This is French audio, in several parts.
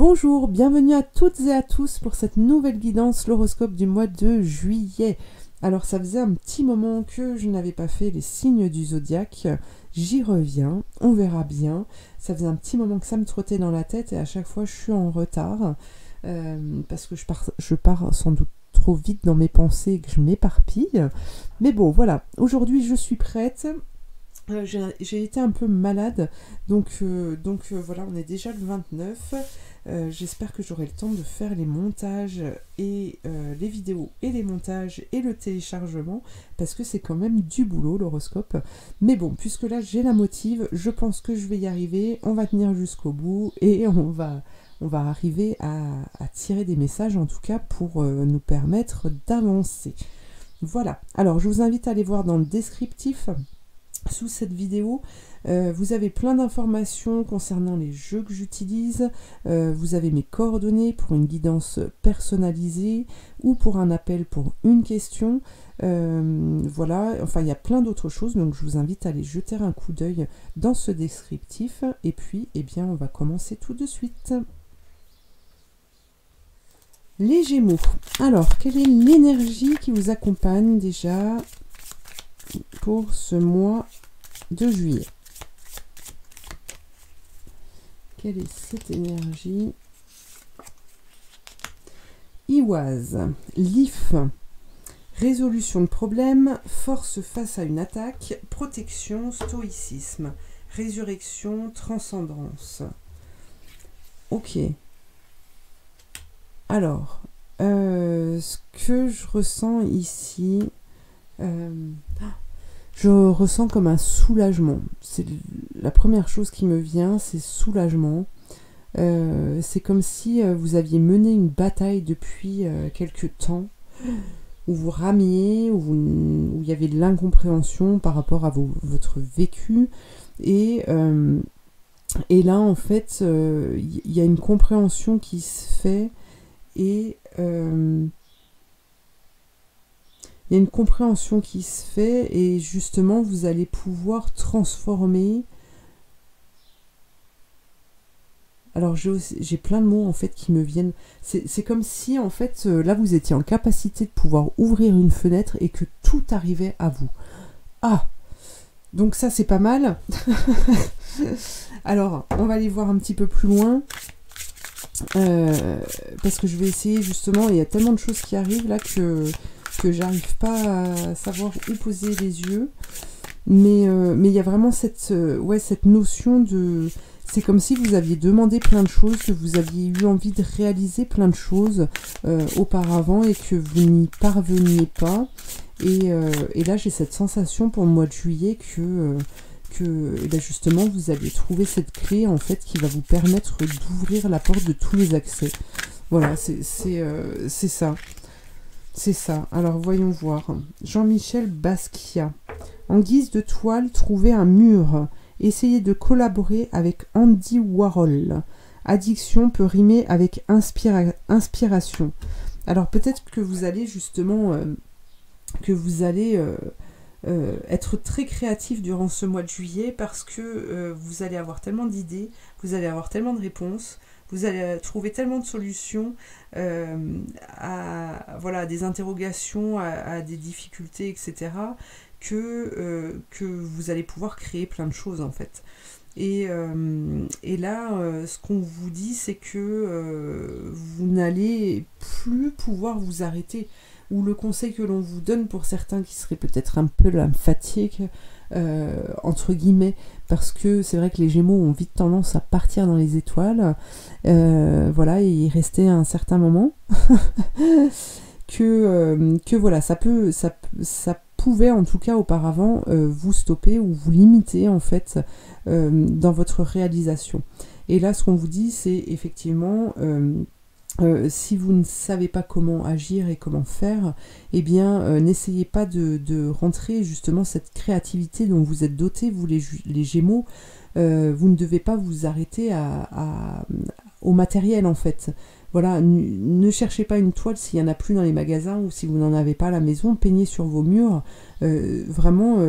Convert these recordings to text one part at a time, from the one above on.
Bonjour, bienvenue à toutes et à tous pour cette nouvelle guidance, l'horoscope du mois de juillet. Alors ça faisait un petit moment que je n'avais pas fait les signes du zodiaque, j'y reviens, on verra bien. Ça faisait un petit moment que ça me trottait dans la tête et à chaque fois je suis en retard parce que je pars sans doute trop vite dans mes pensées et que je m'éparpille. Mais bon voilà, aujourd'hui je suis prête. J'ai été un peu malade, donc voilà, on est déjà le 29. J'espère que j'aurai le temps de faire les montages et les vidéos et les montages et le téléchargement, parce que c'est quand même du boulot l'horoscope. Mais bon, puisque là j'ai la motive, je pense que je vais y arriver, on va tenir jusqu'au bout et on va arriver à tirer des messages en tout cas pour nous permettre d'avancer. Voilà, alors je vous invite à aller voir dans le descriptif. Sous cette vidéo, vous avez plein d'informations concernant les jeux que j'utilise, vous avez mes coordonnées pour une guidance personnalisée ou pour un appel pour une question, voilà, enfin il y a plein d'autres choses, donc je vous invite à aller jeter un coup d'œil dans ce descriptif, et puis eh bien on va commencer tout de suite. Les Gémeaux, alors quelle est l'énergie qui vous accompagne déjà pour ce mois de juillet? Quelle est cette énergie? Iwaz, Lif, résolution de problème, force face à une attaque, protection, stoïcisme, résurrection, transcendance. Ok. Alors, ce que je ressens ici... je ressens comme un soulagement. C'est la première chose qui me vient, c'est soulagement. C'est comme si vous aviez mené une bataille depuis quelque temps, où vous ramiez, où il y avait de l'incompréhension par rapport à votre vécu. Et là, en fait, il y a une compréhension qui se fait et... il y a une compréhension qui se fait et justement vous allez pouvoir transformer. Alors j'ai plein de mots en fait qui me viennent. C'est comme si en fait là vous étiez en capacité de pouvoir ouvrir une fenêtre et que tout arrivait à vous. Ah, donc ça c'est pas mal. Alors on va aller voir un petit peu plus loin. Parce que je vais essayer justement, il y a tellement de choses qui arrivent là que j'arrive pas à savoir où poser les yeux, mais il y a vraiment cette notion de... C'est comme si vous aviez demandé plein de choses, que vous aviez eu envie de réaliser plein de choses auparavant et que vous n'y parveniez pas. Et là, j'ai cette sensation pour le mois de juillet que justement, vous allez trouver cette clé en fait qui va vous permettre d'ouvrir la porte de tous les accès. Voilà, c'est ça. C'est ça. Alors, voyons voir. Jean-Michel Basquiat. En guise de toile, trouver un mur. Essayez de collaborer avec Andy Warhol. Addiction peut rimer avec inspiration. Alors, peut-être que vous allez justement... être très créatif durant ce mois de juillet parce que vous allez avoir tellement d'idées, vous allez avoir tellement de réponses, vous allez trouver tellement de solutions à des interrogations, à des difficultés, etc., que vous allez pouvoir créer plein de choses en fait. Et là, ce qu'on vous dit, c'est que vous n'allez plus pouvoir vous arrêter. Ou le conseil que l'on vous donne pour certains qui serait peut-être un peu lymphatique, entre guillemets, parce que c'est vrai que les Gémeaux ont vite tendance à partir dans les étoiles, voilà, et y rester un certain moment, que voilà, ça pouvait en tout cas auparavant vous stopper ou vous limiter en fait dans votre réalisation. Et là, ce qu'on vous dit, c'est effectivement... si vous ne savez pas comment agir et comment faire, eh bien n'essayez pas de rentrer justement cette créativité dont vous êtes dotés, vous les Gémeaux. Vous ne devez pas vous arrêter au matériel en fait. Voilà, ne cherchez pas une toile s'il n'y en a plus dans les magasins ou si vous n'en avez pas à la maison, peignez sur vos murs. Vraiment,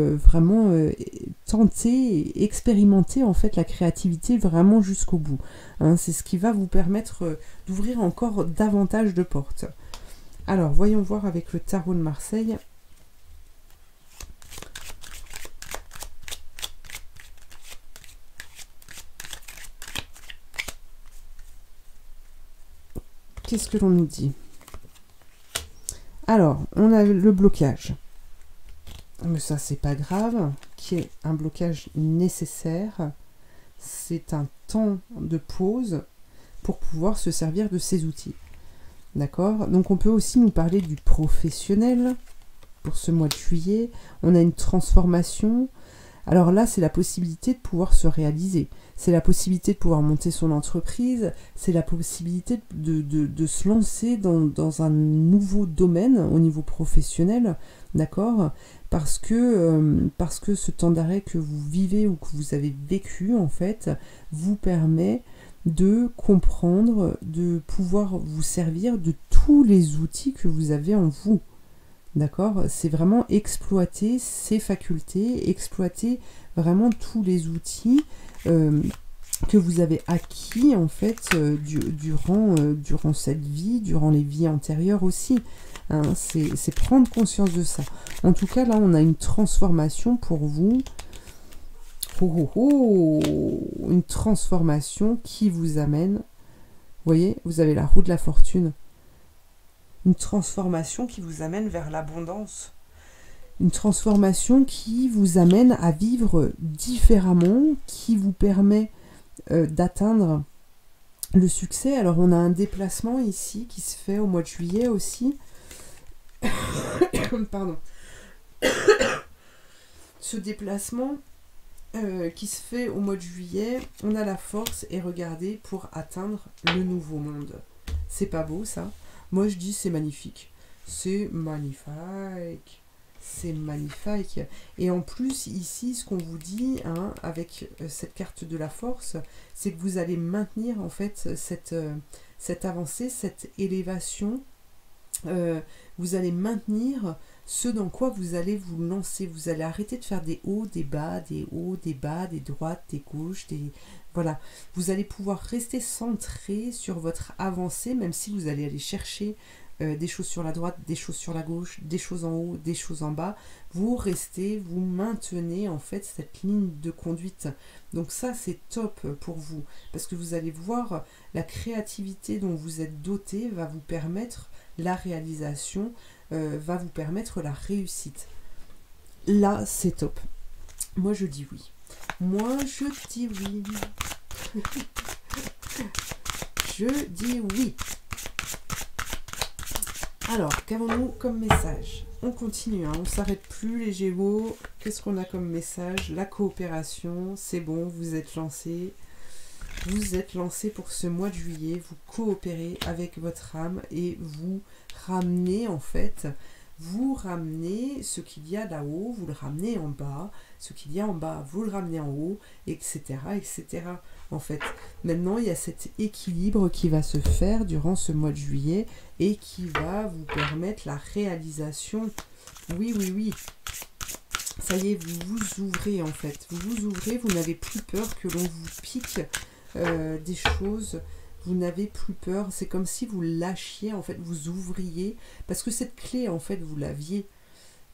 tentez, expérimentez en fait la créativité vraiment jusqu'au bout. Hein, c'est ce qui va vous permettre d'ouvrir encore davantage de portes. Alors, voyons voir avec le tarot de Marseille. Qu'est-ce que l'on nous dit? Alors, on a le blocage. Mais ça, c'est pas grave, qui est un blocage nécessaire. C'est un temps de pause pour pouvoir se servir de ces outils. D'accord? Donc, on peut aussi nous parler du professionnel pour ce mois de juillet. On a une transformation. Alors là, c'est la possibilité de pouvoir se réaliser. C'est la possibilité de pouvoir monter son entreprise. C'est la possibilité de se lancer dans un nouveau domaine au niveau professionnel. D'accord? Parce que ce temps d'arrêt que vous vivez ou que vous avez vécu, en fait, vous permet de comprendre, de pouvoir vous servir de tous les outils que vous avez en vous. D'accord? C'est vraiment exploiter ses facultés, exploiter vraiment tous les outils que vous avez acquis en fait durant cette vie, durant les vies antérieures aussi. Hein, c'est prendre conscience de ça. En tout cas, là, on a une transformation pour vous. Une transformation qui vous amène. Vous voyez, vous avez la roue de la fortune. Une transformation qui vous amène vers l'abondance. Une transformation qui vous amène à vivre différemment, qui vous permet d'atteindre le succès. Alors, on a un déplacement ici qui se fait au mois de juillet aussi. Pardon. Ce déplacement qui se fait au mois de juillet, on a la force, et regardez, pour atteindre le nouveau monde. C'est pas beau, ça? Moi, je dis c'est magnifique. C'est magnifique. C'est magnifique. Et en plus, ici, ce qu'on vous dit, hein, avec cette carte de la force, c'est que vous allez maintenir, en fait, cette avancée, cette élévation. Vous allez maintenir ce dans quoi vous allez vous lancer. Vous allez arrêter de faire des hauts, des bas, des hauts, des bas, des droites, des gauches, des... Voilà. Vous allez pouvoir rester centré sur votre avancée, même si vous allez aller chercher des choses sur la droite, des choses sur la gauche, des choses en haut, des choses en bas. Vous restez, vous maintenez en fait cette ligne de conduite. Donc ça, c'est top pour vous, parce que vous allez voir la créativité dont vous êtes doté va vous permettre la réalisation, va vous permettre la réussite. Là, c'est top. Moi, je dis oui. Moi, je dis oui. Je dis oui. Alors, qu'avons-nous comme message? On continue, hein, on ne s'arrête plus les Gémeaux. Qu'est-ce qu'on a comme message? La coopération, c'est bon, vous êtes lancés. Vous êtes lancés pour ce mois de juillet, vous coopérez avec votre âme et vous ramenez en fait, vous ramenez ce qu'il y a là-haut, vous le ramenez en bas, ce qu'il y a en bas, vous le ramenez en haut, etc., etc. En fait, maintenant il y a cet équilibre qui va se faire durant ce mois de juillet et qui va vous permettre la réalisation. Oui, oui, oui. Ça y est, vous vous ouvrez en fait. Vous vous ouvrez, vous n'avez plus peur que l'on vous pique des choses. Vous n'avez plus peur. C'est comme si vous lâchiez, en fait, vous ouvriez. Parce que cette clé, en fait, vous l'aviez.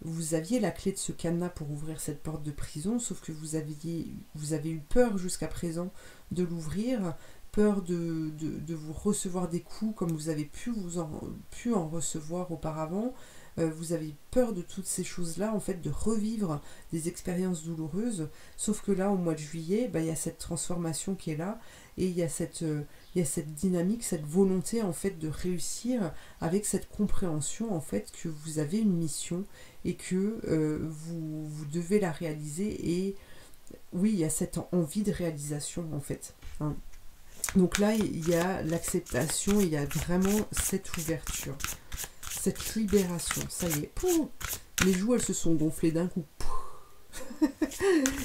Vous aviez la clé de ce cadenas pour ouvrir cette porte de prison, sauf que vous avez eu peur jusqu'à présent de l'ouvrir, peur de vous recevoir des coups comme vous avez pu en recevoir auparavant. Vous avez peur de toutes ces choses-là, en fait, de revivre des expériences douloureuses. Sauf que là, au mois de juillet, il y a cette transformation qui est là, et il y a cette dynamique, cette volonté, en fait, de réussir avec cette compréhension, en fait, que vous avez une mission et que vous devez la réaliser. Et oui, il y a cette envie de réalisation, en fait. Hein. Donc là, il y a l'acceptation, il y a vraiment cette ouverture. Cette libération, ça y est, pouf, les joues elles se sont gonflées d'un coup.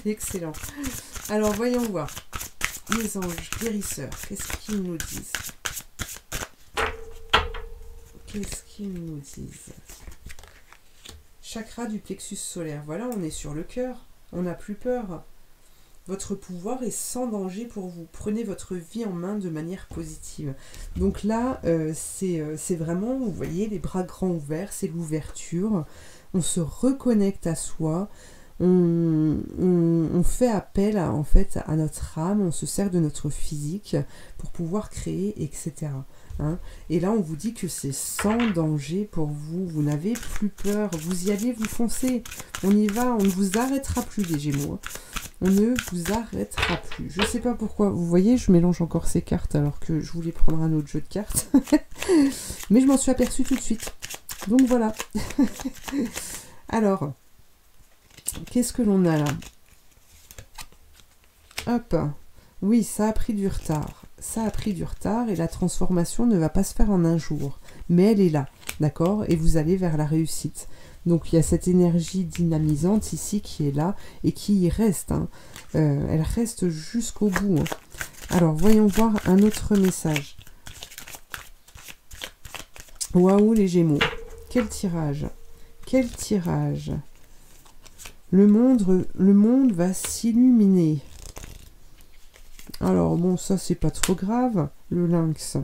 Excellent. Alors voyons voir. Les anges guérisseurs, qu'est-ce qu'ils nous disent? qu'est-ce qu'ils nous disent? Chakra du plexus solaire. Voilà, on est sur le cœur. On n'a plus peur. Votre pouvoir est sans danger pour vous. Prenez votre vie en main de manière positive. Donc là, c'est vraiment, vous voyez, les bras grands ouverts, c'est l'ouverture. On se reconnecte à soi. On fait appel en fait à notre âme, on se sert de notre physique pour pouvoir créer, etc. Hein. Et là, on vous dit que c'est sans danger pour vous. Vous n'avez plus peur. Vous y allez, vous foncez. On y va. On ne vous arrêtera plus, les Gémeaux. Hein. On ne vous arrêtera plus. Je ne sais pas pourquoi. Vous voyez, je mélange encore ces cartes alors que je voulais prendre un autre jeu de cartes. Mais je m'en suis aperçue tout de suite. Donc voilà. Alors, qu'est-ce que l'on a là? Hop. Oui, ça a pris du retard. Ça a pris du retard et la transformation ne va pas se faire en un jour. Mais elle est là, d'accord? Et vous allez vers la réussite. Donc il y a cette énergie dynamisante ici qui est là et qui y reste. Hein. Elle reste jusqu'au bout. Hein. Alors, voyons voir un autre message. Waouh, les Gémeaux. Quel tirage! Quel tirage! Le monde va s'illuminer. Alors, bon, ça, c'est pas trop grave. Le lynx,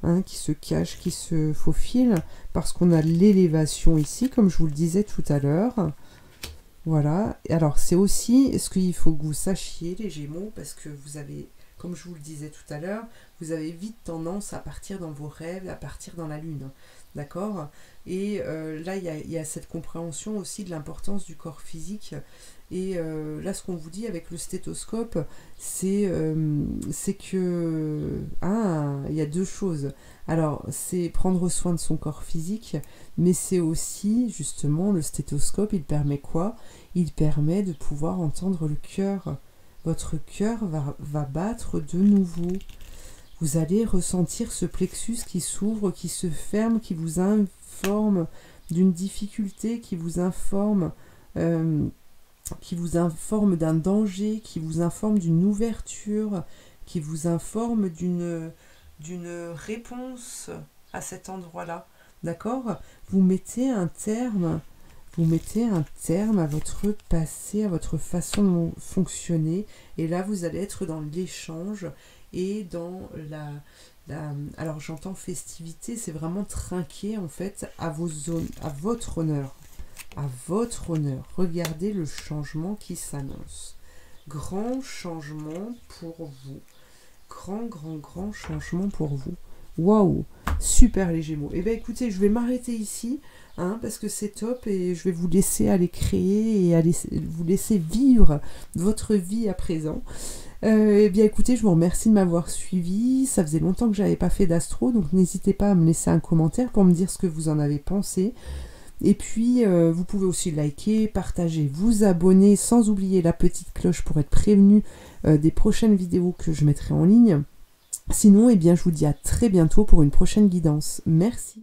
hein, qui se cache, qui se faufile, parce qu'on a l'élévation ici, comme je vous le disais tout à l'heure. Voilà. Alors, c'est aussi ce qu'il faut que vous sachiez, les Gémeaux, parce que vous avez, comme je vous le disais tout à l'heure, vous avez vite tendance à partir dans vos rêves, à partir dans la lune. D'accord? Et là, il y a cette compréhension aussi de l'importance du corps physique. Et là, ce qu'on vous dit avec le stéthoscope, c'est que... Ah, il y a deux choses. Alors, c'est prendre soin de son corps physique, mais c'est aussi, justement, le stéthoscope, il permet quoi? Il permet de pouvoir entendre le cœur. Votre cœur va battre de nouveau. Vous allez ressentir ce plexus qui s'ouvre, qui se ferme, qui vous informe d'une difficulté, qui vous informe d'un danger, qui vous informe d'une ouverture, qui vous informe d'une réponse à cet endroit-là. D'accord? Vous mettez un terme à votre passé, à votre façon de fonctionner, et là vous allez être dans l'échange et dans alors j'entends festivité, c'est vraiment trinquer en fait à votre honneur. À votre honneur. Regardez le changement qui s'annonce. Grand changement pour vous. Grand changement pour vous. Waouh! Super les Gémeaux. Eh bien écoutez, je vais m'arrêter ici, hein, parce que c'est top et je vais vous laisser aller créer et vous laisser vivre votre vie à présent. Eh bien écoutez, je vous remercie de m'avoir suivi. Ça faisait longtemps que je n'avais pas fait d'astro, donc n'hésitez pas à me laisser un commentaire pour me dire ce que vous en avez pensé. Et puis, vous pouvez aussi liker, partager, vous abonner, sans oublier la petite cloche pour être prévenu des prochaines vidéos que je mettrai en ligne. Sinon, eh bien, je vous dis à très bientôt pour une prochaine guidance. Merci.